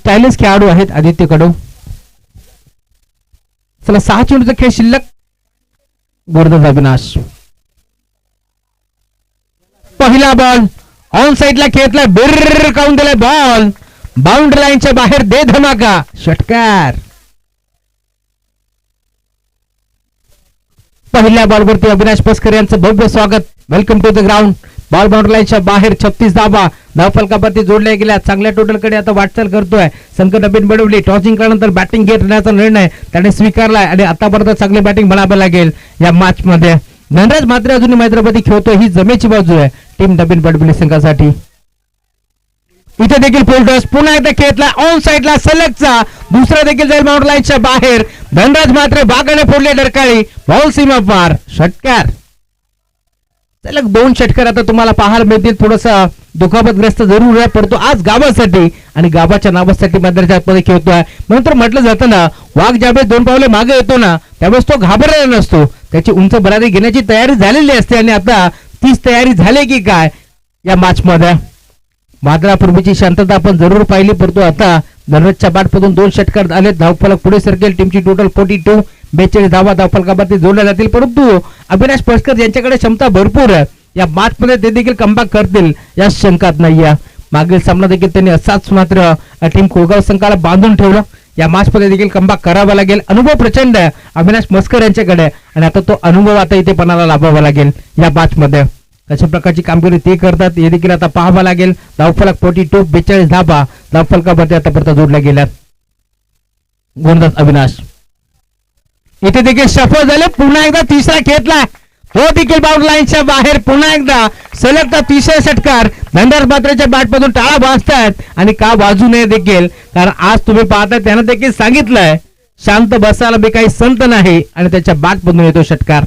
Stylish खेळाडू आहेत आदित्य कडू. चला 6 चेंडूचा खेळ शिल्लक. गोरदास अविनाश पहिला बॉल ऑन साइडला खेळतलाय, बिर्र काऊन दिलाय बॉल, बाउंड्री लाईनच्या बाहेर, दे धमाका, षटकार. पहिल्या बॉलवरती अविनाश पस्कर यांचं भव्य स्वागत. Welcome to the ground. Ball boundary लाईनच्या बाहेर 36 धावा धावफलकावरती जोडल्या गेल्या. चांगल्या टोटलकडे आता वाटचाल करतोय संघ नवीन मिळवली. टॉसिंग केल्यानंतर बॅटिंग घेण्याचा निर्णय त्याने स्वीकारलाय आणि आतापर्यंत चांगली बॅटिंग म्हणावं लागेल या मॅच मध्ये. धनराज मात्र अजूनही मैदानामध्ये खेळतोय, ही जमेची बाजू आहे टीम नवीन बडबिली संघासाठी. इथे देखील फुल टॉस पुन्हा एकदा खेळतला ऑन साइडला सलगचा, दुसरा देखील जाईल बाउंड्री लाईनच्या बाहेर. धनराज मात्र बागाने फोडले डरकाळी, बॉल सीमा पार, षटकार. सलग 2 षटकार आता तुम्हाला पाहायला मिळतील. थोडासा दुखापतग्रस्त जरूर आहे, परंतु आज गावासाठी आणि गावाच्या नावासाठी मैदानाच्या आतमध्ये खेळतोय. म्हणून तर म्हटलं जातं ना, वाघ ज्यावेळेस 2 पावले मागे येतो ना त्यावेळेस तो घाबरलेला नसतो, त्याची उंच बरारी घेण्याची तयारी झालेली असते. आणि आता तीच तयारी झाली की काय या मॅच मध्ये. वादळापूर्वीची शांतता आपण जरूर पाहिली, परंतु आता धनराजच्या बॅटमधून 2 षटकार आले. धावफलक पुढे सरकेल. टीमची टोटल 42, 42 धावा धावफलकावरती जोडल्या जातील. परंतु अविनाश पस्कर यांच्याकडे क्षमता भरपूर आहे. या मॅच मध्ये ते देखील कमबॅक करतील या शंकात नाहीये. मागील सामना देखील त्यांनी असाच मात्र टीम कोळगाव संघाला बांधून ठेवलं. या मॅच मध्ये देखील कमबॅक करावा लागेल. अनुभव प्रचंड आहे अविनाश पस्कर यांच्याकडे आणि आता तो अनुभव आता इथे पणाला लाभावा लागेल या मॅच मध्ये. कशा प्रकारची कामगिरी ते करतात हे देखील आता पाहावं लागेल. धावफलक 42, 42 धावा धावफलकावरती आतापर्यंत जोडल्या गेल्या. गोरदास अविनाश इथे देखील सफल झाले. पुन्हा एकदा तिसरा खेळतला, तो देखील बाउंड्री लाईनच्या बाहेर. पुन्हा एकदा सलगता तिसरा षटकार. धनराज मात्रच्या बॅटमधून टाळा वाजतायत आणि का वाजू नये देखील, कारण आज तुम्ही पाहताय त्यानं देखील सांगितलंय शांत बसायला मी काही संत नाही आणि त्याच्या बॅटमधून येतो षटकार.